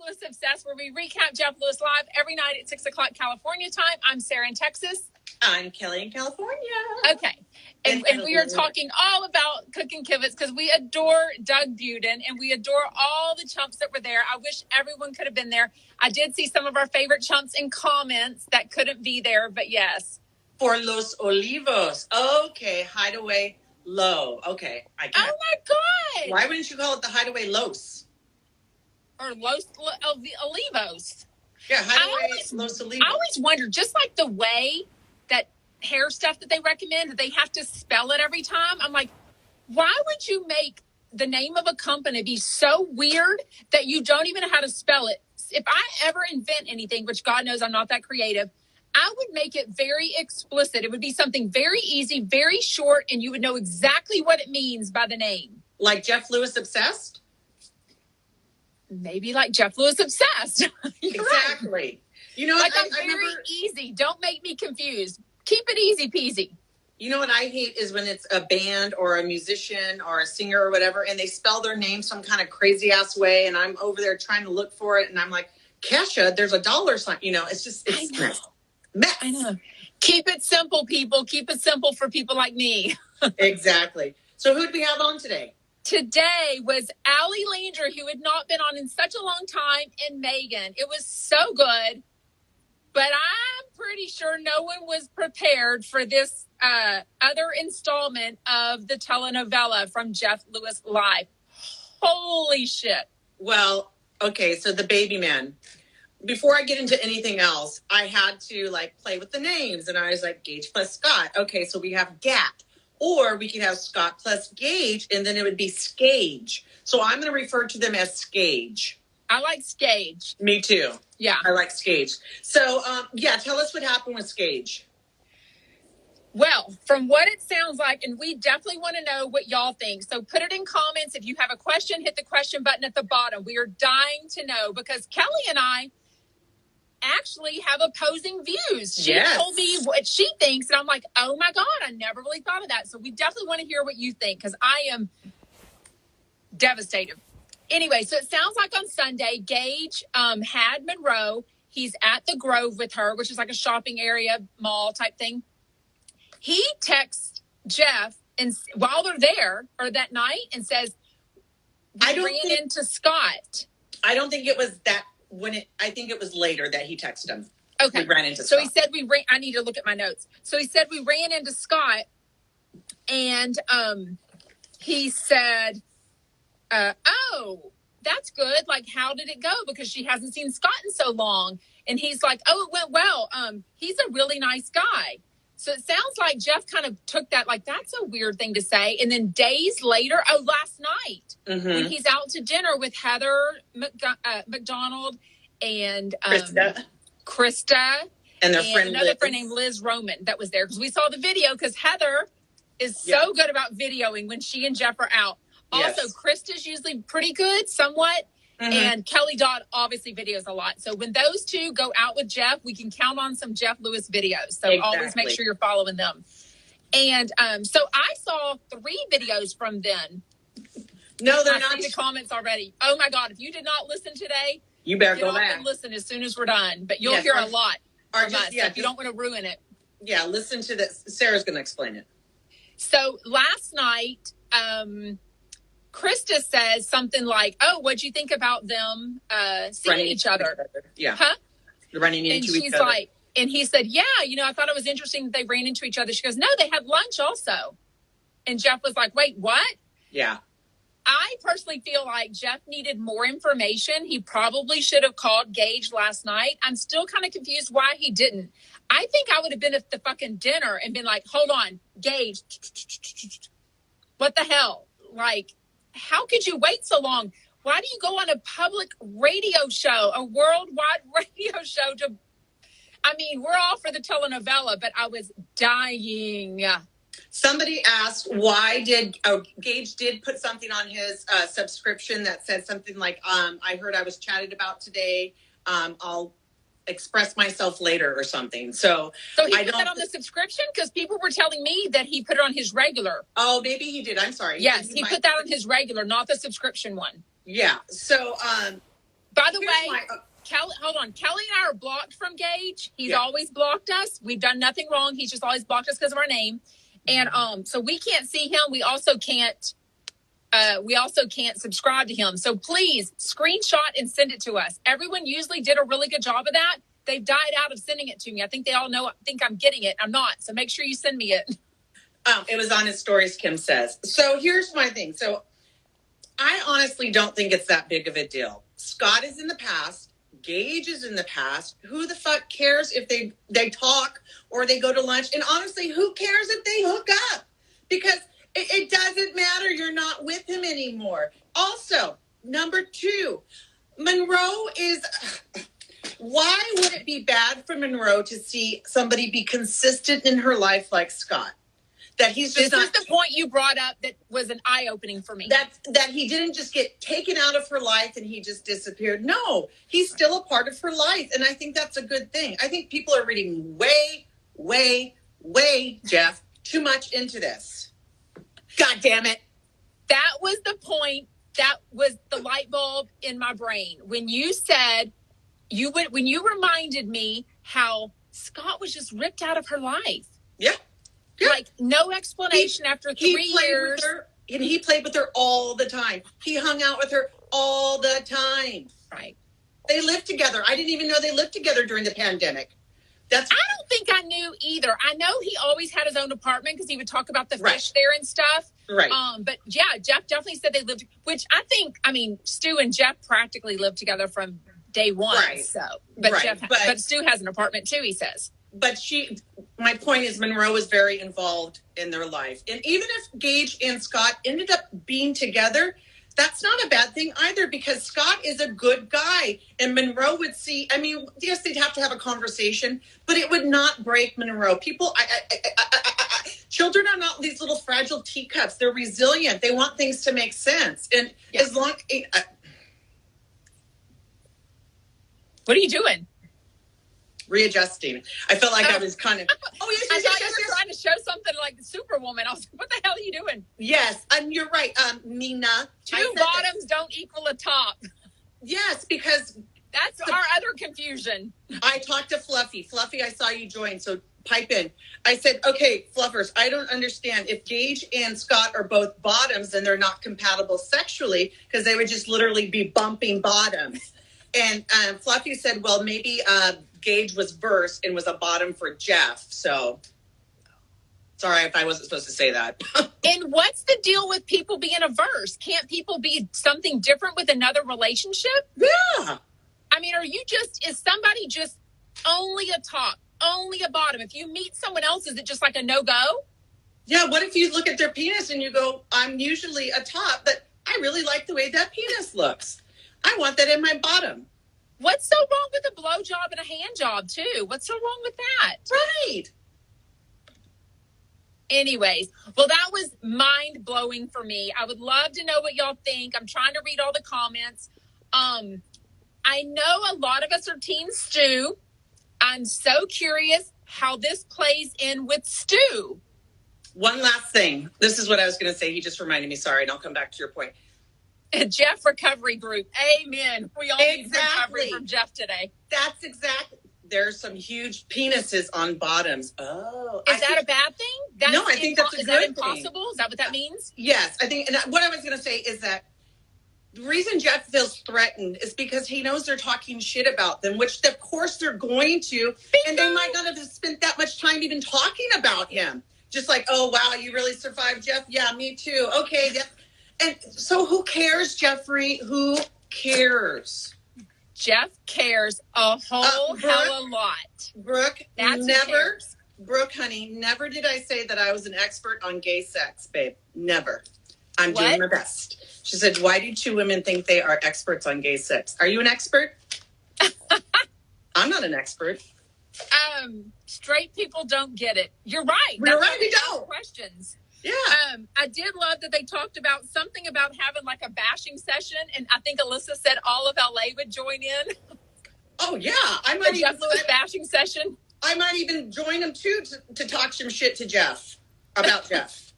Lewis Obsessed, where we recap Jeff Lewis live every night at 6 o'clock California time. I'm Sarah in Texas. I'm Kelly in California. Okay. And we are talking all about cooking kivets because we adore Doug Buden and we adore all the chumps that were there. I wish everyone could have been there. I did see some of our favorite chumps in comments that couldn't be there, but yes. For Los Olivos. Okay, Hideaway Low. Okay. Oh my God. Why wouldn't you call it the Hideaway Los? Or Los Olivos. Yeah, Hideaway Los Olivos. I always wonder, just like the way that hair stuff that they recommend, that they have to spell it every time. I'm like, why would you make the name of a company be so weird that you don't even know how to spell it? If I ever invent anything, which God knows I'm not that creative, I would make it very explicit. It would be something very easy, very short, and you would know exactly what it means by the name. Like Jeff Lewis Obsessed? Maybe like Jeff Lewis Obsessed. Exactly. Right. You know, like I'm very easy. Don't make me confused. Keep it easy peasy. You know what I hate is when it's a band or a musician or a singer or whatever, and they spell their name some kind of crazy ass way, and I'm over there trying to look for it, and I'm like, Kesha, there's a dollar sign. You know, it's just, it's mess. I know. Keep it simple, people. Keep it simple for people like me. Exactly. So who do we have on today? Today was Ali Landry, who had not been on in such a long time, and Megan. It was so good. But I'm pretty sure no one was prepared for this other installment of the telenovela from Jeff Lewis Live. Holy shit. Well, okay, so the baby man. Before I get into anything else, I had to play with the names. And I was like, Gage plus Scott. Okay, so we have Gat. Or we could have Scott plus Gage, and then it would be Skage. So I'm going to refer to them as Skage. I like Skage. Me too. Yeah. I like Skage. So, tell us what happened with Skage. Well, from what it sounds like, and we definitely want to know what y'all think. So put it in comments. If you have a question, hit the question button at the bottom. We are dying to know because Kelly and I actually have opposing views. She told me what she thinks, and I'm like, oh my God, I never really thought of that. So we definitely want to hear what you think because I am devastated. Anyway, so it sounds like on Sunday, Gage had Monroe. He's at the Grove with her, which is like a shopping area, mall type thing. He texts Jeff and while they're there, or that night, and says, I ran into Scott. I don't think it was that I think it was later that he texted him. Okay. We ran into Scott. So he said I need to look at my notes. So he said we ran into Scott, and he said, oh, that's good. Like, how did it go? Because she hasn't seen Scott in so long. And he's like, oh, it went well. He's a really nice guy. So it sounds like Jeff kind of took that, like, that's a weird thing to say. And then days later, last night, when he's out to dinner with Heather McDonald and Krista and their friend another friend named Liz Roman that was there. Because we saw the video because Heather is so good about videoing when she and Jeff are out. Also, Krista's usually pretty good, somewhat. And Kelly Dodd obviously videos a lot. So when those two go out with Jeff, we can count on some Jeff Lewis videos. So always make sure you're following them. And so I saw 3 videos from then. No, they're not. I see the comments already. Oh my God. If you did not listen today, you better go back and listen as soon as we're done. But you'll hear a lot from us. So if you don't want to ruin it. Yeah, listen to this. Sarah's going to explain it. So last night, Krista says something like, oh, what'd you think about them seeing each other? Yeah. Huh? Running into each other. And she's like, and he said, yeah, I thought it was interesting that they ran into each other. She goes, no, they had lunch also. And Jeff was like, wait, what? Yeah. I personally feel like Jeff needed more information. He probably should have called Gage last night. I'm still kind of confused why he didn't. I think I would have been at the fucking dinner and been like, hold on, Gage. What the hell? Like, how could you wait so long? Why do you go on a public radio show, a worldwide radio show we're all for the telenovela, but I was dying. Somebody asked, Gage did put something on his subscription that said something like, I heard I was chatted about today. I'll express myself later or something. So he put that on the subscription? Because people were telling me that he put it on his regular. Oh, maybe he did. I'm sorry. Yes, he put that on his regular, not the subscription one. Yeah. So By the way, Kelly, hold on. Kelly and I are blocked from Gage. He's always blocked us. We've done nothing wrong. He's just always blocked us because of our name. And so we can't see him. We also can't subscribe to him. So please screenshot and send it to us. Everyone usually did a really good job of that. They've died out of sending it to me. I think they all think I'm getting it. I'm not. So make sure you send me it. It was on his stories, Kim says. So here's my thing. So I honestly don't think it's that big of a deal. Scott is in the past. Gage is in the past. Who the fuck cares if they talk or they go to lunch? And honestly, who cares if they hook up? Because it doesn't matter. You're not with him anymore. Also, number 2, Monroe is... Why would it be bad for Monroe to see somebody be consistent in her life like Scott? That he's just This is the point you brought up that was an eye-opening for me. That he didn't just get taken out of her life and he just disappeared. No, he's still a part of her life. And I think that's a good thing. I think people are reading way, Jeff, too much into this. God damn it. That was the point. That was the light bulb in my brain. When you said, when you reminded me how Scott was just ripped out of her life. Yeah. Yeah. Like, no explanation after 3 years. And he played with her all the time. He hung out with her all the time. Right. They lived together. I didn't even know they lived together during the pandemic. I don't think I knew either. I know he always had his own apartment because he would talk about the fish there and stuff. Right. But yeah, Jeff definitely said they lived, which I mean, Stu and Jeff practically lived together from day one. Right. So, but Stu has an apartment too, he says. But my point is Monroe was very involved in their life. And even if Gage and Scott ended up being together, that's not a bad thing either because Scott is a good guy. And Monroe would see, I mean, yes, they'd have to have a conversation, but it would not break Monroe. People, children are not these little fragile teacups. They're resilient. They want things to make sense. And as long... what are you doing? Readjusting. I felt like I was kind of... Oh, yes, I thought you were trying to show something like Superwoman. I was like, what the hell are you doing? Yes, you're right, Mina. 2 bottoms don't equal a top. Yes, because... That's our other confusion. I talked to Fluffy. Fluffy, I saw you join, so pipe in. I said, okay, Fluffers, I don't understand. If Gage and Scott are both bottoms, then they're not compatible sexually because they would just literally be bumping bottoms. And Fluffy said, well, maybe Gage was verse and was a bottom for Jeff. So sorry if I wasn't supposed to say that. And what's the deal with people being a verse? Can't people be something different with another relationship? Yeah. I mean, is somebody just only a top, only a bottom? If you meet someone else, is it just like a no-go? Yeah, what if you look at their penis and you go, I'm usually a top, but I really like the way that penis looks. I want that in my bottom. What's so wrong with a blowjob and a hand job, too? What's so wrong with that? Right. Anyways, well, that was mind-blowing for me. I would love to know what y'all think. I'm trying to read all the comments. I know a lot of us are Team Stu. I'm so curious how this plays in with Stu. One last thing. This is what I was going to say. He just reminded me. Sorry, and I'll come back to your point. Jeff Recovery Group. Amen. We all need recovery from Jeff today. That's exactly. There's some huge penises on bottoms. Oh. Is that a bad thing? No, I think that's a good thing. Is that impossible? Is that what that means? Yes. I think, and what I was going to say is that the reason Jeff feels threatened is because he knows they're talking shit about them, which of course they're going to. Bingo. And they might not have spent that much time even talking about him. Just like, oh, wow, you really survived, Jeff? Yeah, me too. Okay. And so who cares, Jeffrey? Who cares? Jeff cares a whole hell of a lot. Brooke, Brooke, honey, never did I say that I was an expert on gay sex, babe. Never. I'm doing my best. She said, why do 2 women think they are experts on gay sex? Are you an expert? I'm not an expert. Straight people don't get it. You're right. You're right, we don't. Questions. Yeah. I did love that they talked about something about having like a bashing session, and I think Alyssa said all of LA would join in. Oh yeah, I might Jeff Lewis bashing session. I might even join them too to talk some shit to Jeff about Jeff.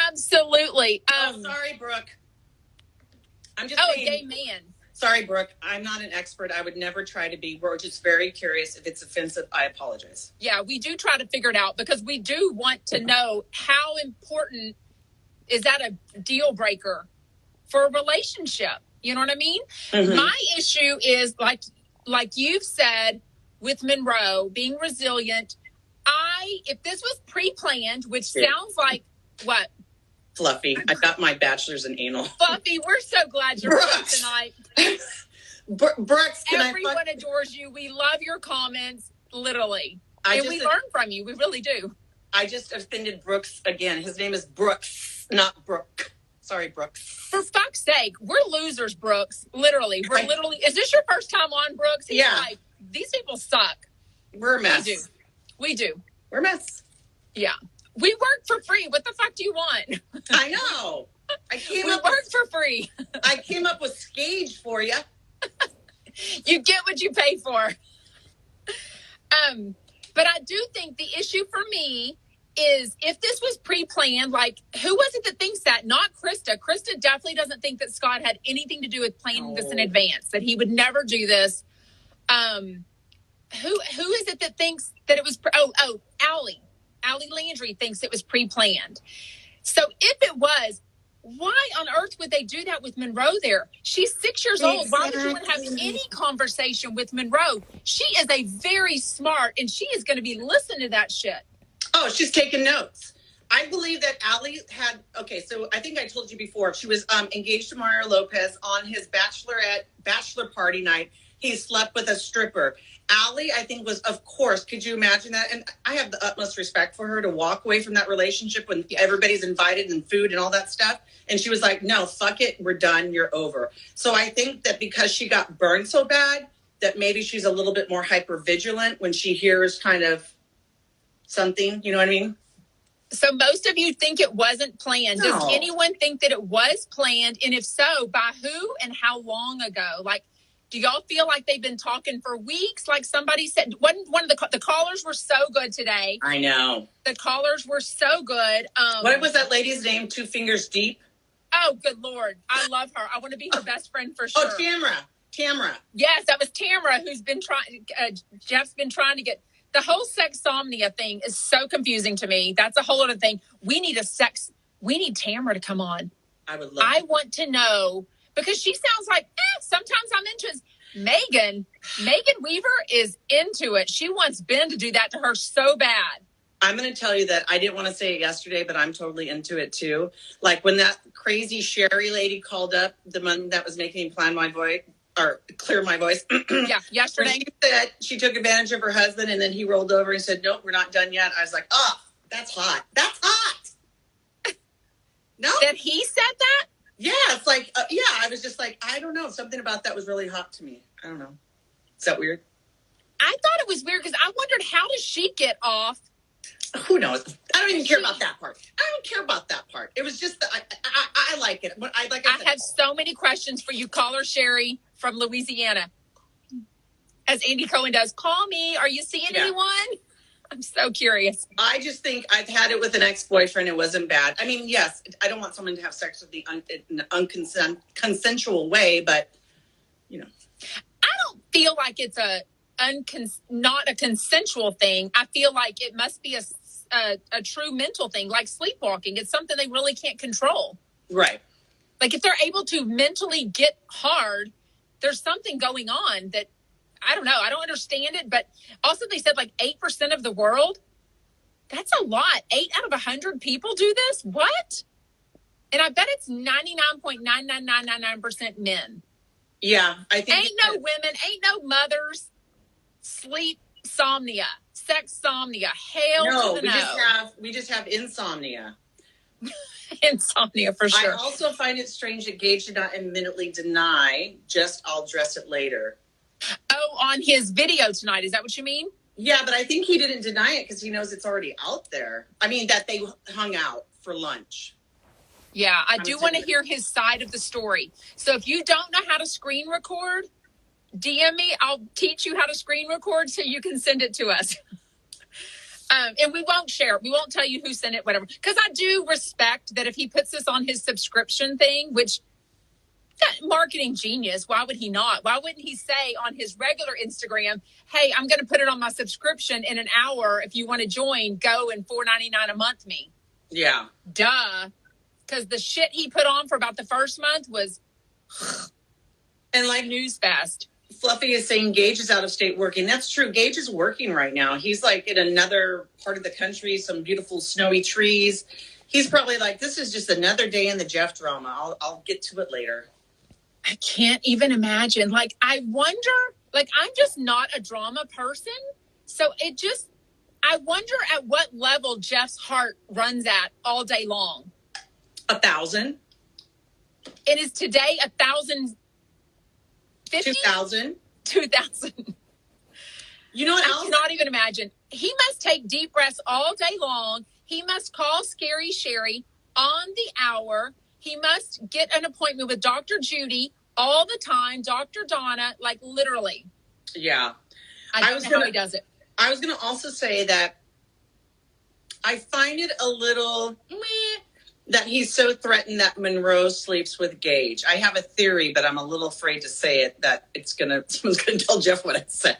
Absolutely. Sorry, Brooke. I'm just saying. Gay man. Sorry, Brooke. I'm not an expert. I would never try to be. We're just very curious. If it's offensive, I apologize. Yeah, we do try to figure it out because we do want to know how important is that a deal breaker for a relationship. You know what I mean? Mm-hmm. My issue is like you've said with Monroe being resilient. If this was pre-planned, which sounds like what? Fluffy. I got my bachelor's in anal. Fluffy, we're so glad you're here tonight. Brooks, everyone adores you. We love your comments, literally. And we learn from you. We really do. I just offended Brooks again. His name is Brooks, not Brooke. Sorry, Brooks. For fuck's sake, we're losers, Brooks. Literally. Is this your first time on, Brooks? He's like, these people suck. We're a mess. We do. We're a mess. Yeah. We work for free. What the fuck do you want? I know. We work for free. I came up with Gage for you. You get what you pay for. But I do think the issue for me is if this was pre-planned, like who was it that thinks that? Not Krista. Krista definitely doesn't think that Scott had anything to do with planning this in advance, that he would never do this. Who is it that thinks that it was? Ali Landry thinks it was pre-planned. So if it was, why on earth would they do that with Monroe there? She's 6 years old. Why would you want to have any conversation with Monroe? She is a very smart, and she is going to be listening to that shit. Oh, she's taking notes. I believe that Ali had, so I think I told you before, she was engaged to Mario Lopez on his bachelor party night. He slept with a stripper. Ali, I think, was, of course, could you imagine that? And I have the utmost respect for her to walk away from that relationship when everybody's invited and food and all that stuff. And she was like, no, fuck it. We're done. You're over. So I think that because she got burned so bad, that maybe she's a little bit more hypervigilant when she hears kind of something. You know what I mean? So most of you think it wasn't planned. No. Does anyone think that it was planned? And if so, by who and how long ago? Like, do y'all feel like they've been talking for weeks? Like somebody said, one of the callers were so good today. I know. The callers were so good. What was that lady's name? 2 Fingers Deep? Oh, good Lord. I love her. I want to be her best friend for sure. Oh, Tamara. Yes, that was Tamara who's been trying, Jeff's been trying to get, the whole sexsomnia thing is so confusing to me. That's a whole other thing. We need Tamara to come on. I would love I want to know. Because she sounds like, sometimes I'm into it. Megan Weaver is into it. She wants Ben to do that to her so bad. I'm going to tell you that I didn't want to say it yesterday, but I'm totally into it too. Like when that crazy Sherry lady called up, the one that was making me plan my voice or clear my voice. Yeah, yesterday. She said she took advantage of her husband and then he rolled over and said, nope, we're not done yet. I was like, oh, that's hot. That's hot. No. That he said that? Yeah, it's like, I was just like, I don't know. Something about that was really hot to me. I don't know. Is that weird? I thought it was weird because I wondered, how does she get off? Who knows? I don't even care about that part. I don't care about that part. It was just, I like it. I have so many questions for you. Caller Sherry from Louisiana. As Andy Cohen does, call me. Are you seeing anyone? I'm so curious. I just think I've had it with an ex-boyfriend. It wasn't bad. I mean, yes, I don't want someone to have sex with me in an unconsensual way, but, you know. I don't feel like it's not a consensual thing. I feel like it must be a true mental thing, like sleepwalking. It's something they really can't control. Right. Like if they're able to mentally get hard, there's something going on that, I don't know. I don't understand it. But also they said like 8% of the world. That's a lot. 8 out of 100 people do this? What? And I bet it's 99.99999% men. Yeah, I think. Ain't no women. Ain't no mothers. Sleep-somnia. Sex-somnia. Hell to the no. We just have insomnia. Insomnia for sure. I also find it strange that Gage did not immediately deny, just I'll address it later. Oh, on his video tonight. Is that what you mean? Yeah, but I think he didn't deny it because he knows it's already out there. I mean, that they hung out for lunch. Yeah, I do want to hear his side of the story. So if you don't know how to screen record, DM me. I'll teach you how to screen record so you can send it to us. And we won't share it. We won't tell you who sent it, whatever. Because I do respect that if he puts this on his subscription thing, which marketing genius. Why would he not? Why wouldn't he say on his regular Instagram, hey, I'm going to put it on my subscription in an hour. If you want to join, go and $4.99 a month me. Yeah. Duh. Because the shit he put on for about the first month was and like news fast. Fluffy is saying Gage is out of state working. That's true. Gage is working right now. He's like in another part of the country, some beautiful snowy trees. He's probably like, this is just another day in the Jeff drama. I'll get to it later. I can't even imagine. Like, I wonder, like, I'm just not a drama person. So I wonder at what level Jeff's heart runs at all day long. 1,000. It is today 1,050? 2,000. 2,000. You know what else? I cannot even imagine. He must take deep breaths all day long. He must call Scary Sherry on the hour. He must get an appointment with Dr. Judy all the time, Dr. Donna, like literally. Yeah. I don't know how he does it. I was going to also say that I find it a little that he's so threatened that Monroe sleeps with Gage. I have a theory, but I'm a little afraid to say it, that someone's going to tell Jeff what I said.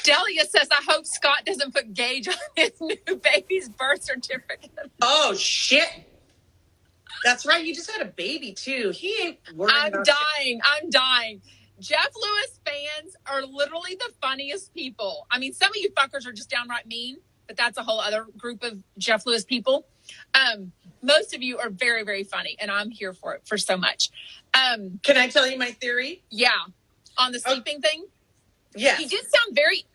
Delia says, I hope Scott doesn't put Gage on his new baby's birth certificate. Oh, shit. That's right. You just had a baby, too. He ain't worried about dying. I'm dying. Jeff Lewis fans are literally the funniest people. I mean, some of you fuckers are just downright mean, but that's a whole other group of Jeff Lewis people. Most of you are very, very funny, and I'm here for it for so much. Can I tell you my theory? Yeah. On the sleeping thing? Yes. He did sound very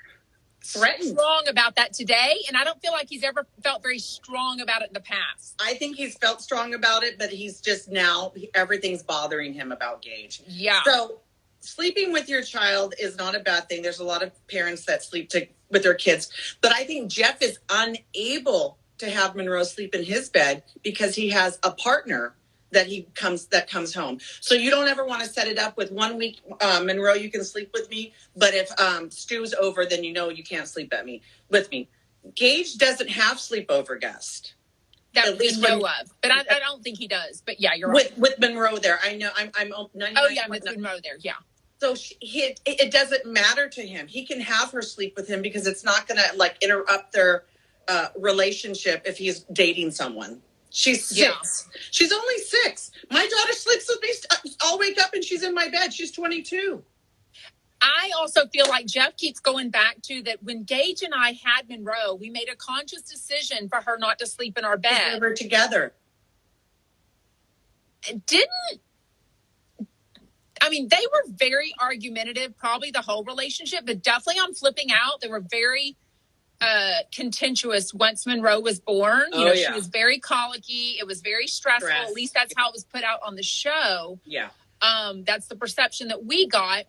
threatened, strong about that today, and I don't feel like he's ever felt very strong about it in the past. I think he's felt strong about it, but he's just now, everything's bothering him about Gage. Yeah. So sleeping with your child is not a bad thing. There's a lot of parents that sleep with their kids, but I think Jeff is unable to have Monroe sleep in his bed because he has a partner that comes home. So you don't ever want to set it up with 1 week, Monroe, you can sleep with me. But if Stu's over, then you can't sleep with me. Gage doesn't have sleepover guest. That we know of. But I don't think he does. But yeah, you're right. With Monroe there. I know I'm 99%. Oh yeah, with Monroe there, yeah. So it doesn't matter to him. He can have her sleep with him because it's not going to like interrupt their relationship if he's dating someone. She's 6. Yeah. She's only 6. My daughter sleeps with me. I'll wake up and she's in my bed. She's 22. I also feel like Jeff keeps going back to that when Gage and I had Monroe, we made a conscious decision for her not to sleep in our bed. We were together. They were very argumentative, probably the whole relationship, but definitely on flipping out, they were very contentious once Monroe was born. She was very colicky. It was very stressful. At least that's how it was put out on the show. Yeah. That's the perception that we got.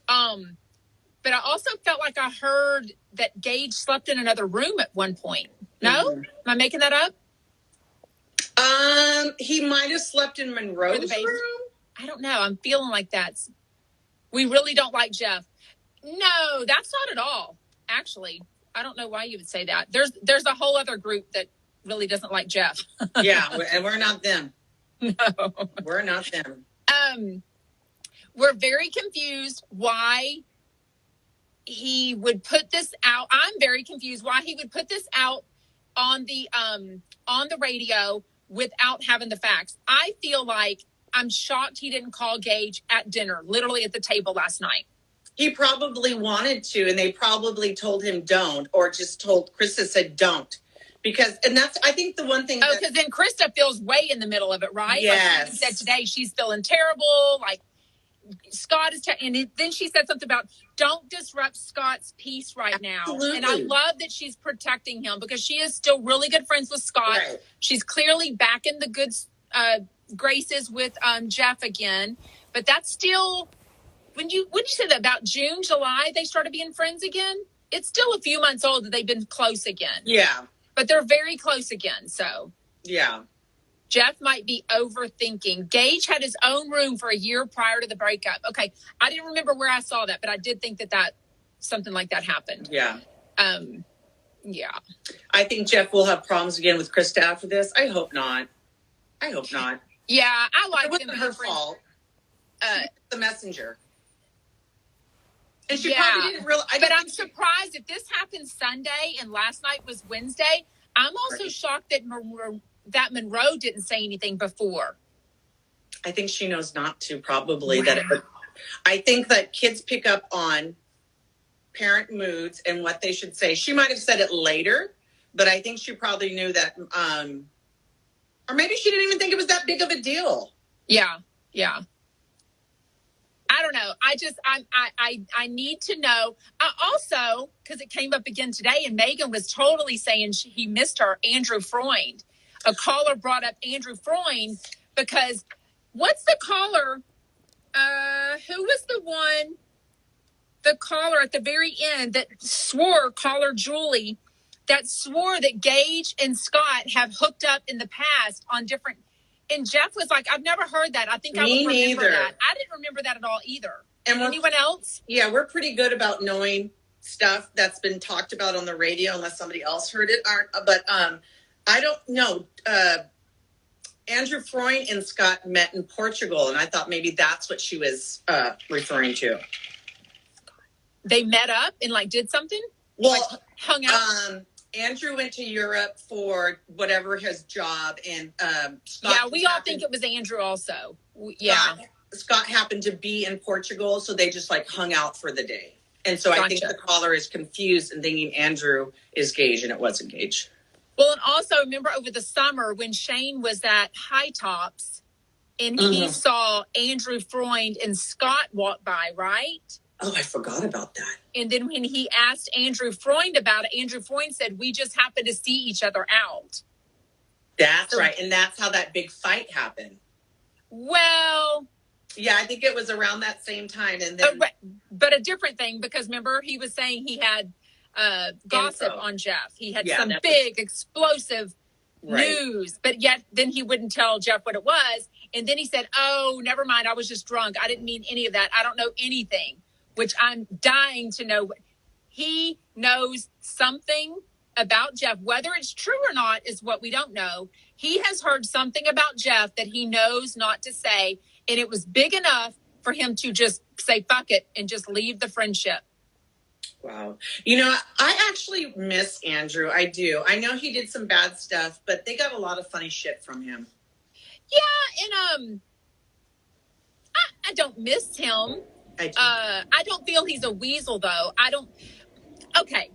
But I also felt like I heard that Gage slept in another room at one point. No? Mm-hmm. Am I making that up? He might have slept in Monroe's room. I don't know. I'm feeling like that's... We really don't like Jeff. No, that's not at all. Actually, I don't know why you would say that. There's a whole other group that really doesn't like Jeff. Yeah, and we're not them. No. We're not them. We're very confused why he would put this out. I'm very confused why he would put this out on the radio without having the facts. I feel like I'm shocked he didn't call Gage at dinner, literally at the table last night. He probably wanted to, and they probably told him don't, or just told Krista said don't. And that's, I think, the one thing. Oh, because then Krista feels way in the middle of it, right? Yes. Like she said today, she's feeling terrible. Like Scott is, and then she said something about don't disrupt Scott's peace right now. Absolutely. And I love that she's protecting him because she is still really good friends with Scott. Right. She's clearly back in the good graces with Jeff again. But that's still, when you say that about June, July, they started being friends again. It's still a few months old that they've been close again. Yeah. But they're very close again. So yeah. Jeff might be overthinking. Gage had his own room for a year prior to the breakup. Okay. I didn't remember where I saw that, but I did think that something like that happened. Yeah. Yeah. I think Jeff will have problems again with Krista after this. I hope not. Yeah, I like It wasn't them. her fault. She was the messenger. And she Yeah, probably didn't realize. but I'm surprised if this happened Sunday and last night was Wednesday. I'm also shocked that Monroe didn't say anything before. I think she knows not to, probably. Wow. I think that kids pick up on parent moods and what they should say. She might have said it later, but I think she probably knew that, or maybe she didn't even think it was that big of a deal. Yeah. I don't know. I need to know. Also, because it came up again today, and Megan was totally saying he missed her, Andrew Freund. A caller brought up Andrew Freund because what's the caller? Who was the caller at the very end that swore, caller Julie, that swore that Gage and Scott have hooked up in the past on different. And Jeff was like, I've never heard that. I think I would remember that. I didn't remember that at all either. And anyone else? Yeah, we're pretty good about knowing stuff that's been talked about on the radio unless somebody else heard it. But I don't know. Andrew Freund and Scott met in Portugal, and I thought maybe that's what she was referring to. They met up and did something? Well, hung out? Andrew went to Europe for whatever his job, and Scott we all think it was Andrew also. Scott happened to be in Portugal, so they just hung out for the day. And so I think the caller is confused and thinking Andrew is Gage, and it wasn't Gage. Well, and also remember over the summer when Shane was at High Tops, and he saw Andrew Freund and Scott walk by, right? Oh, I forgot about that. And then when he asked Andrew Freund about it, Andrew Freund said, we just happened to see each other out. That's right. And that's how that big fight happened. Well. Yeah, I think it was around that same time. And then, but a different thing, because remember, he was saying he had gossip on Jeff. He had some big, explosive news, but yet then he wouldn't tell Jeff what it was. And then he said, oh, never mind. I was just drunk. I didn't mean any of that. I don't know anything. Which I'm dying to know. He knows something about Jeff. Whether it's true or not is what we don't know. He has heard something about Jeff that he knows not to say, and it was big enough for him to just say, fuck it, and just leave the friendship. Wow. I actually miss Andrew. I do. I know he did some bad stuff, but they got a lot of funny shit from him. Yeah, and I don't miss him. I don't feel he's a weasel, though. Okay.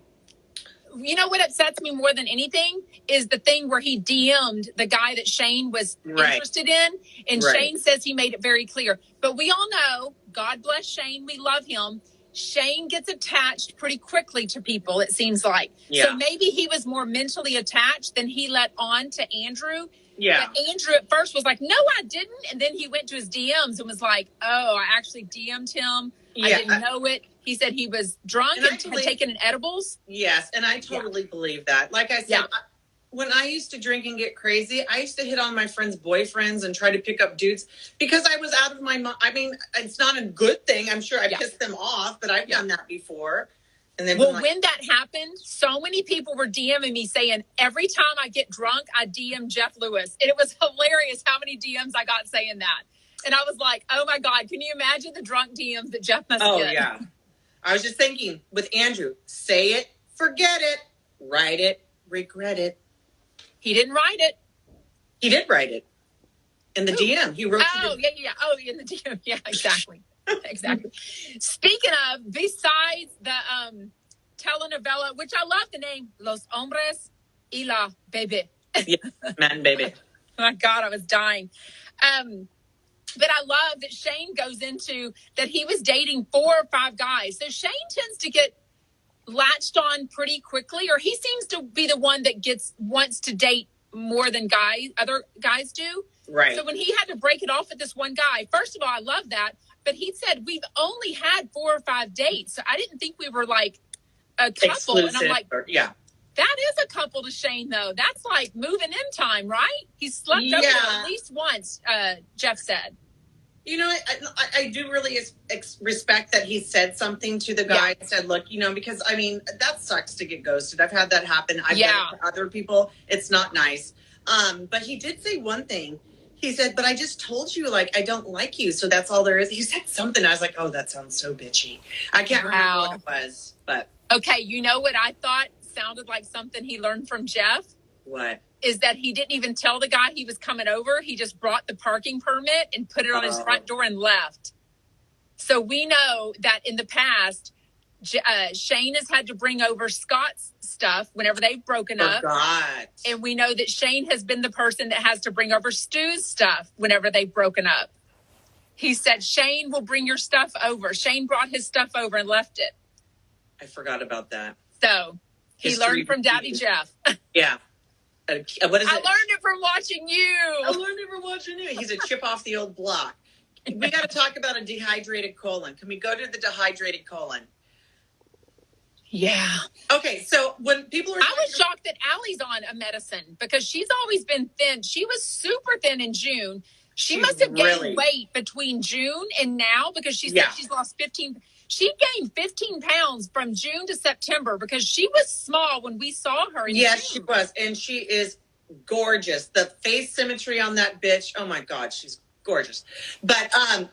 You know what upsets me more than anything is the thing where he DM'd the guy that Shane was interested in. And Shane says he made it very clear. But we all know, God bless Shane, we love him. Shane gets attached pretty quickly to people, it seems like. Yeah. So maybe he was more mentally attached than he let on to Andrew. Yeah. But Andrew at first was like, no, I didn't. And then he went to his DMs and was like, oh, I actually DM'd him. Yeah. I didn't know it. He said he was drunk and had taken edibles. Yes. And I totally believe that. Like I said, when I used to drink and get crazy, I used to hit on my friends' boyfriends and try to pick up dudes because I was out of my mind. I mean, it's not a good thing. I'm sure I pissed them off, but I've done that before. And then when that happened, so many people were DMing me saying, every time I get drunk, I DM Jeff Lewis. And it was hilarious how many DMs I got saying that. And I was like, oh, my God, can you imagine the drunk DMs that Jeff must get? Oh, yeah. I was just thinking with Andrew, say it, forget it, write it, regret it. He didn't write it. He did write it. In the DM. He wrote yeah. Oh, in the DM. Yeah, exactly. Exactly. Speaking of, besides the telenovela, which I love the name, Los Hombres y la Bebé. Yeah, man, baby. Oh my God, I was dying. But I love that Shane goes into that he was dating 4 or 5 guys. So Shane tends to get latched on pretty quickly, or he seems to be the one that wants to date more than other guys do. Right. So when he had to break it off with this one guy, first of all, I love that. But he said, we've only had 4 or 5 dates. So I didn't think we were like a couple. Exclusive, and I'm like, that is a couple to Shane, though. That's like moving in time, right? He slept over at least once, Jeff said. I do really respect that he said something to the guy and said, look, because, I mean, that sucks to get ghosted. I've had that happen. I've done it to other people. It's not nice. But he did say one thing. He said, but I just told you, like, I don't like you. So that's all there is. He said something. I was like, oh, that sounds so bitchy. I can't remember what it was, but. Okay, you know what I thought sounded like something he learned from Jeff? What? Is that he didn't even tell the guy he was coming over. He just brought the parking permit and put it on his front door and left. So we know that in the past, Shane has had to bring over Scott's stuff whenever they've broken up. And we know that Shane has been the person that has to bring over Stu's stuff whenever they've broken up. He said, Shane will bring your stuff over. Shane brought his stuff over and left it. I forgot about that. So he learned from Daddy Jeff. Yeah. What is it? I learned it from watching you. I learned it from watching you. He's a chip off the old block. We got to talk about a dehydrated colon. Can we go to the dehydrated colon? Yeah. Okay, so when people are... I was shocked that Allie's on a medicine because she's always been thin. She was super thin in June. She must have gained weight between June and now because she said she's lost 15... She gained 15 pounds from June to September because she was small when we saw her in June. She was. And she is gorgeous. The face symmetry on that bitch. Oh, my God. She's gorgeous. But I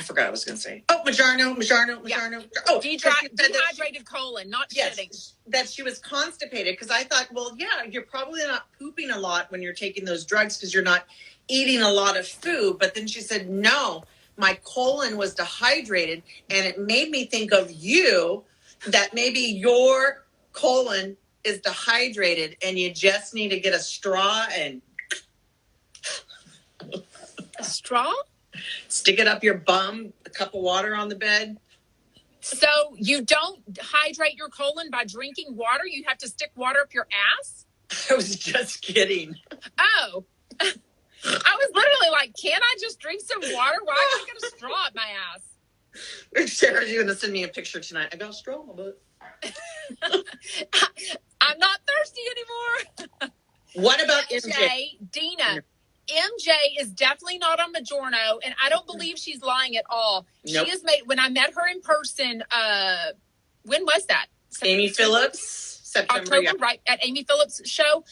forgot what I was going to say. Oh, Majarno. Yeah. Oh, dehydrated colon, not shitting. That she was constipated because I thought, well, yeah, you're probably not pooping a lot when you're taking those drugs because you're not eating a lot of food. But then she said, no. My colon was dehydrated, and it made me think of you, that maybe your colon is dehydrated, and you just need to get a straw and... A straw? Stick it up your bum, a cup of water on the bed. So you don't hydrate your colon by drinking water? You have to stick water up your ass? I was just kidding. Oh. I was literally like, can't I just drink some water? Why am I get a straw up my ass? Sarah's going to send me a picture tonight. I got a straw in my butt. I'm not thirsty anymore. What about MJ? Dina. MJ is definitely not on Majorno, and I don't believe she's lying at all. Nope. She is made, when I met her in person, when was that? Amy Phillips. September, October, right, at Amy Phillips' show.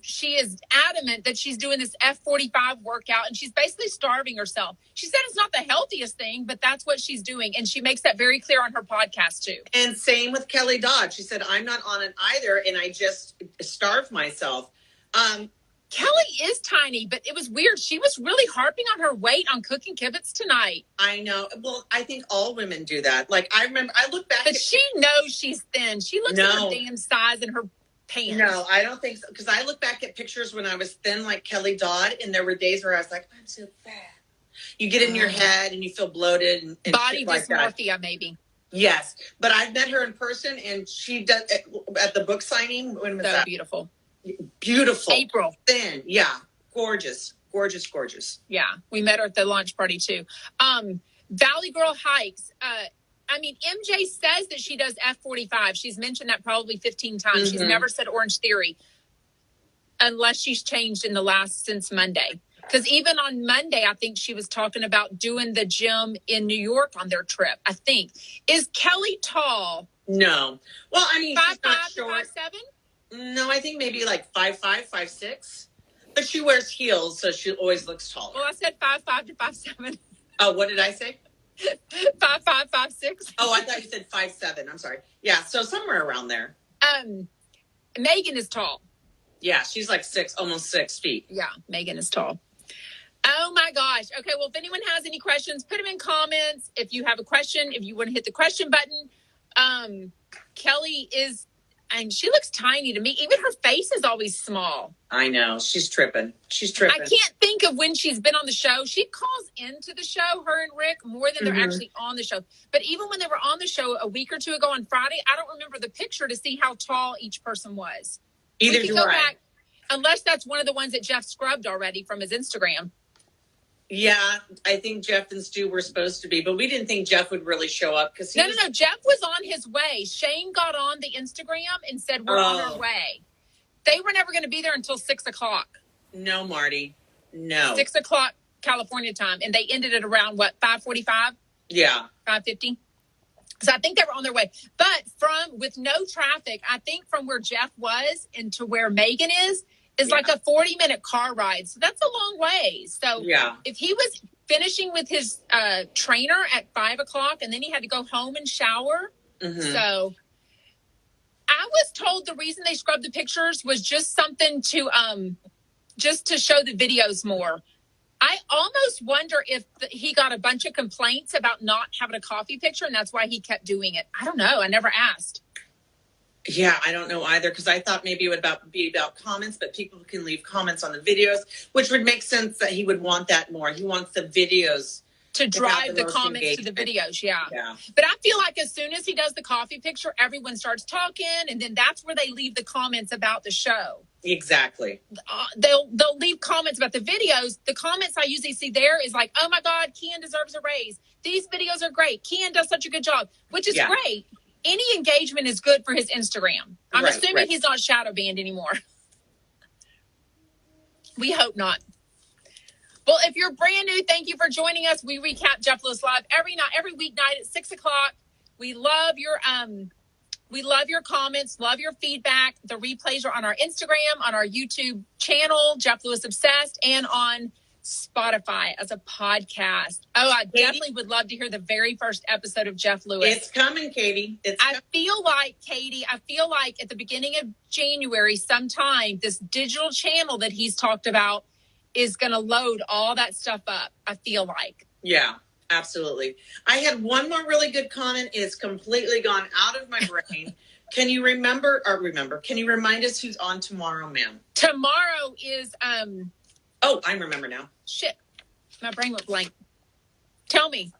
She is adamant that she's doing this F45 workout, and she's basically starving herself. She said it's not the healthiest thing, but that's what she's doing, and she makes that very clear on her podcast, too. And same with Kelly Dodd. She said, I'm not on it either, and I just starve myself. Kelly is tiny, but it was weird. She was really harping on her weight on Cooking Kibitz tonight. I know. Well, I think all women do that. Like, I remember, I look back. But she knows she's thin. She looks at her damn size in her pants. No, I don't think so. Because I look back at pictures when I was thin like Kelly Dodd, and there were days where I was like, I'm so fat. You get in your head and you feel bloated. And body dysmorphia, like maybe. Yes. But I've met her in person, and she does, at the book signing. When was that? Beautiful. Beautiful. April. Thin. Yeah. Gorgeous. Yeah. We met her at the launch party too. Valley Girl Hikes. MJ says that she does F45. She's mentioned that probably 15 times. Mm-hmm. She's never said Orange Theory unless she's changed in the last since Monday. Because even on Monday, I think she was talking about doing the gym in New York on their trip, I think. Is Kelly tall? No. Well, I mean, 5'5" she's not short. to 5'7"? No, I think maybe like 5'5", 5'6". But she wears heels, so she always looks taller. Well, I said 5'5" to 5'7". Oh, what did I say? 5'5", 5'6". Oh, I thought you said 5'7". I'm sorry. Yeah, so somewhere around there. Megan is tall. Yeah, she's like almost 6 feet. Yeah, Megan is tall. Oh my gosh. Okay, well, if anyone has any questions, put them in comments. If you have a question, if you want to hit the question button. Kelly is... And she looks tiny to me. Even her face is always small. I know. She's tripping. I can't think of when she's been on the show. She calls into the show, her and Rick, more than they're actually on the show. But even when they were on the show a week or two ago on Friday, I don't remember the picture to see how tall each person was. Either do I. Back, unless that's one of the ones that Jeff scrubbed already from his Instagram. Yeah, I think Jeff and Stu were supposed to be, but we didn't think Jeff would really show up. No. Jeff was on his way. Shane got on the Instagram and said, we're on our way. They were never going to be there until 6 o'clock. No, Marty. No. 6 o'clock California time. And they ended at around, 5:45? Yeah. 5:50? So I think they were on their way. But with no traffic, I think from where Jeff was and to where Megan is, is like a 40-minute car ride. So that's a long way. So if he was finishing with his trainer at 5 o'clock and then he had to go home and shower. So I was told the reason they scrubbed the pictures was just something to just to show the videos more. I almost wonder if he got a bunch of complaints about not having a coffee picture, and that's why he kept doing it. I don't know. I never asked. Yeah, I don't know either, because I thought maybe it would be about comments, but people can leave comments on the videos, which would make sense that he would want that more. He wants the videos to drive the comments to the videos. Yeah. But I feel like as soon as he does the coffee picture, everyone starts talking, and then that's where they leave the comments about the show. Exactly. They'll leave comments about the videos. The comments I usually see there is like, oh my God, Kian deserves a raise. These videos are great. Kian does such a good job, which is great. Any engagement is good for his Instagram. I'm assuming he's not shadow banned anymore. We hope not. Well, if you're brand new, thank you for joining us. We recap Jeff Lewis Live every weeknight at 6 o'clock. We love your comments, love your feedback. The replays are on our Instagram, on our YouTube channel, Jeff Lewis Obsessed, and on Spotify as a podcast. Oh, I definitely would love to hear the very first episode of Jeff Lewis. It's coming, Katie. I feel like at the beginning of January sometime, this digital channel that he's talked about is going to load all that stuff up, I feel like. Yeah, absolutely. I had one more really good comment. It's completely gone out of my brain. Can you remind us who's on tomorrow, ma'am? Tomorrow is... Oh, I remember now. Shit. My brain went blank. Tell me.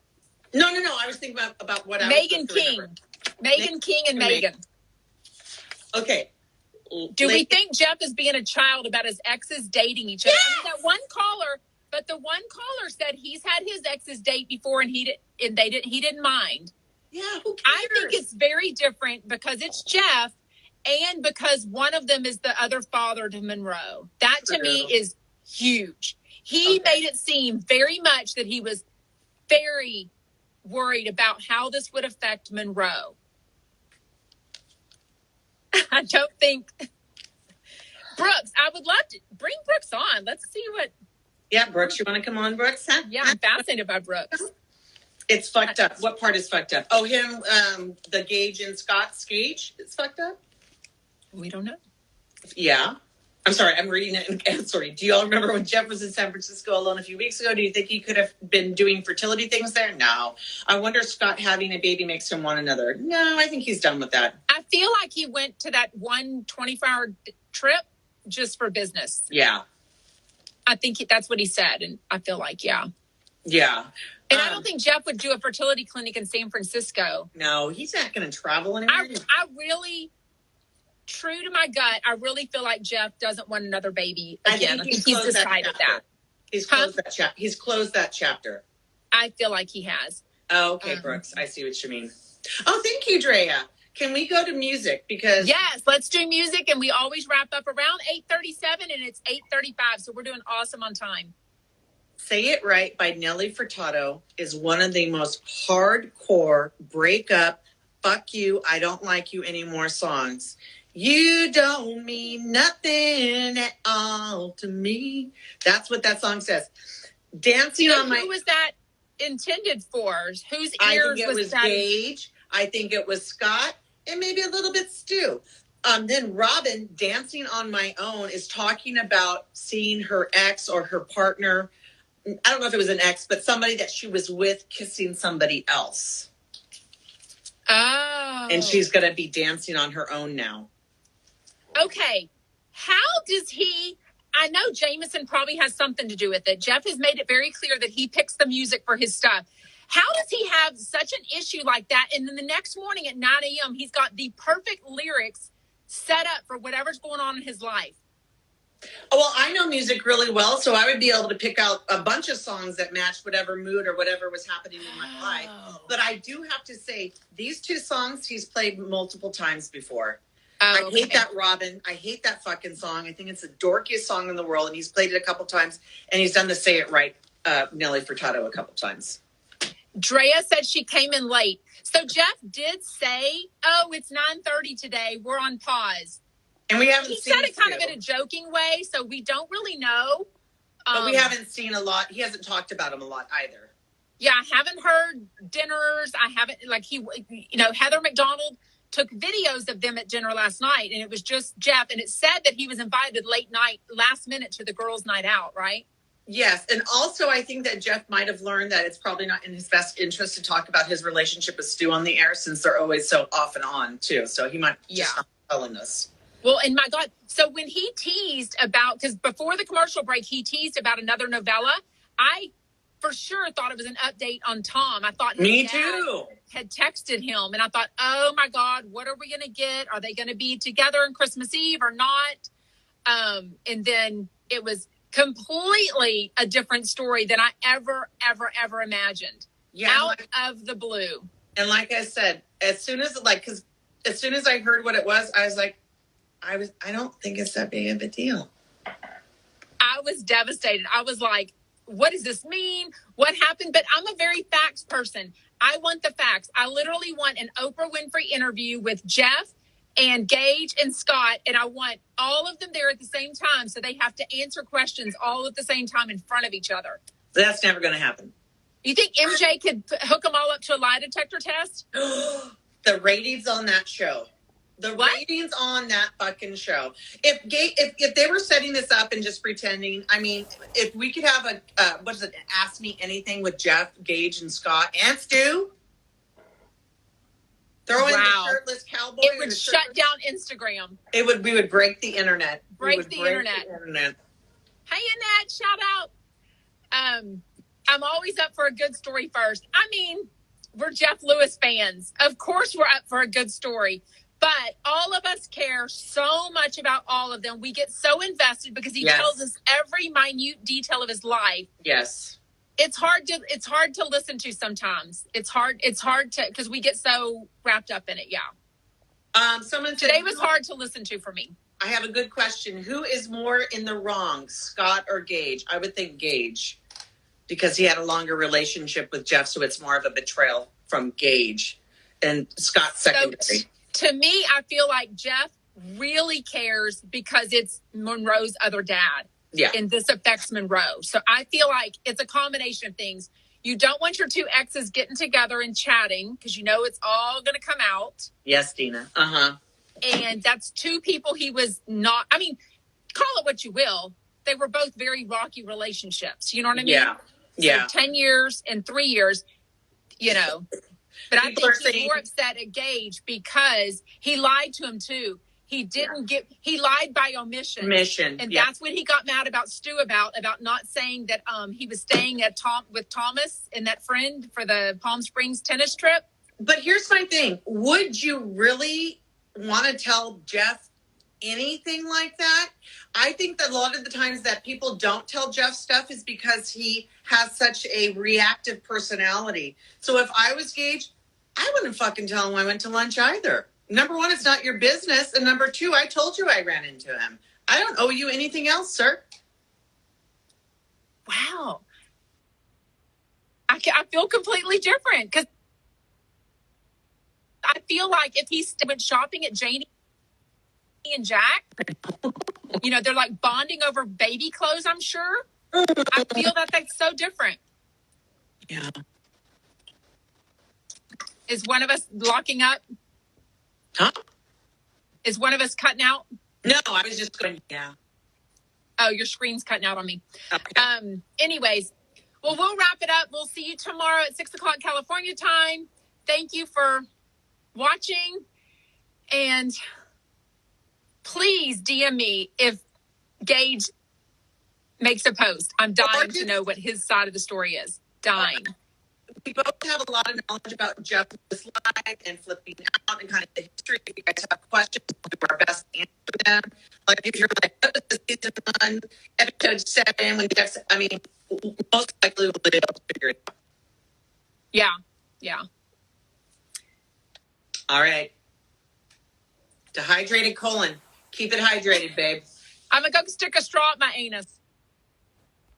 No. I was thinking about what Megan King. Megan King and Megan. Okay. Do we think Jeff is being a child about his exes dating each other? Yes! I mean, the one caller said he's had his exes date before and he didn't mind. Yeah, who cares? I think it's very different because it's Jeff and because one of them is the other father to Monroe. That to me is huge. He made it seem very much that he was very worried about how this would affect Monroe. I don't think Brooks, I would love to bring Brooks on. Let's see what. Yeah, Brooks, you want to come on, Brooks? Huh? Yeah, I'm fascinated by Brooks. It's fucked up. What part is fucked up? Oh, him, the Gage and Scott's Gage is fucked up? We don't know. Yeah. I'm sorry, I'm reading it. Sorry. Do you all remember when Jeff was in San Francisco alone a few weeks ago? Do you think he could have been doing fertility things there? No. I wonder if Scott having a baby makes him want another. No, I think he's done with that. I feel like he went to that 24-hour trip just for business. Yeah. I think that's what he said. And I feel like, yeah. Yeah. And I don't think Jeff would do a fertility clinic in San Francisco. No, he's not going to travel anywhere. I really... True to my gut, I really feel like Jeff doesn't want another baby again. I think he's decided that. He's closed that chapter. He's closed that chapter. I feel like he has. Oh, okay, Brooks. I see what you mean. Oh, thank you, Drea. Can we go to music? Because yes, let's do music, and we always wrap up around 8:37, and it's 8:35, so we're doing awesome on time. Say It Right by Nelly Furtado is one of the most hardcore breakup, fuck you, I don't like you anymore songs. You don't mean nothing at all to me. That's what that song says. Dancing on my... Who was that intended for? Whose ears I think it was that? Gage. I think it was Scott. And maybe a little bit Stu. Then Robin, Dancing on My Own, is talking about seeing her ex or her partner. I don't know if it was an ex, but somebody that she was with kissing somebody else. Oh. And she's going to be dancing on her own now. Okay, how does he... I know Jameson probably has something to do with it. Jeff has made it very clear that he picks the music for his stuff. How does he have such an issue like that? And then the next morning at 9 a.m., he's got the perfect lyrics set up for whatever's going on in his life. Oh, well, I know music really well, so I would be able to pick out a bunch of songs that match whatever mood or whatever was happening in my life. But I do have to say, these two songs he's played multiple times before. I hate that Robin. I hate that fucking song. I think it's the dorkiest song in the world, and he's played it a couple times, and he's done the Say It Right, Nelly Furtado, a couple times. Drea said she came in late. So Jeff did say, oh, it's 9:30 today. We're on pause. And we haven't He seen said it kind of Stu. in a joking way, so we don't really know. But we haven't seen a lot. He hasn't talked about him a lot either. Yeah, I haven't heard dinners. I haven't, like, Heather McDonald took videos of them at dinner last night, and it was just Jeff, and it said that he was invited late night, last minute, to the girls' night out, right? Yes, and also I think that Jeff might have learned that it's probably not in his best interest to talk about his relationship with Stu on the air, since they're always so off and on, too. So he might just not be telling us. Well, and my God, so when he teased about, because before the commercial break, he teased about another novella, I for sure thought it was an update on Tom. I thought Me too. Had texted him, and I thought, oh my God, what are we going to get? Are they going to be together on Christmas Eve or not? And then it was completely a different story than I ever imagined. Yeah, out of the blue. And like I said, as soon as I heard what it was, I was like, I don't think it's that big of a deal. I was devastated. I was like, what does this mean? What happened? But I'm a very facts person. I want the facts. I literally want an Oprah Winfrey interview with Jeff and Gage and Scott, and I want all of them there at the same time, so they have to answer questions all at the same time in front of each other. That's never going to happen. You think MJ could hook them all up to a lie detector test? The ratings on that show. Ratings on that fucking show. If they were setting this up and just pretending, I mean, if we could have an Ask Me Anything with Jeff, Gage, and Scott, and Stu. Throw in the shirtless cowboy. It would shut down Instagram. We would break the internet. Break the internet. Hey, Annette, shout out. I'm always up for a good story first. I mean, we're Jeff Lewis fans. Of course we're up for a good story. But all of us care so much about all of them. We get so invested because he tells us every minute detail of his life. Yes. It's hard to listen to sometimes. It's hard to, because we get so wrapped up in it. Yeah. Someone said, today was hard to listen to for me. I have a good question. Who is more in the wrong, Scott or Gage? I would think Gage, because he had a longer relationship with Jeff, so it's more of a betrayal from Gage, and Scott's secondary. So to me, I feel like Jeff really cares because it's Monroe's other dad. Yeah. And this affects Monroe. So I feel like it's a combination of things. You don't want your two exes getting together and chatting because you know it's all going to come out. Yes, Dina. Uh-huh. And that's two people he was not, I mean, call it what you will. They were both very rocky relationships. You know what I mean? Yeah. Yeah. So 10 years and 3 years, you know. But I think he's more upset at Gage because he lied to him too. He he lied by omission. And that's when he got mad about Stu about not saying that he was staying at with Thomas and that friend for the Palm Springs tennis trip. But here's my thing. Would you really want to tell Jeff anything like that? I think that a lot of the times that people don't tell Jeff stuff is because he has such a reactive personality. So if I was Gage, I wouldn't fucking tell him I went to lunch either. Number one, it's not your business. And number two, I told you I ran into him. I don't owe you anything else, sir. Wow. I feel completely different because I feel like if he went shopping at Janie and Jack, you know, they're like bonding over baby clothes, I'm sure. I feel that that's so different. Yeah. Is one of us locking up? Huh? Is one of us cutting out? No, I was just going, yeah. Oh, your screen's cutting out on me. Okay. Anyways, well, we'll wrap it up. We'll see you tomorrow at 6:00 California time. Thank you for watching. And please DM me if Gage makes a post. I'm dying to know what his side of the story is. Dying. We both have a lot of knowledge about Jeff's life and flipping out and kind of the history. If you guys have questions, we'll do our best to answer them. Like if you're like, what was the season 1, episode 7, when Jeff, I mean, most likely we'll be able to figure it out. Yeah. Yeah. All right. Dehydrated colon. Keep it hydrated, babe. I'm going to go stick a straw up my anus.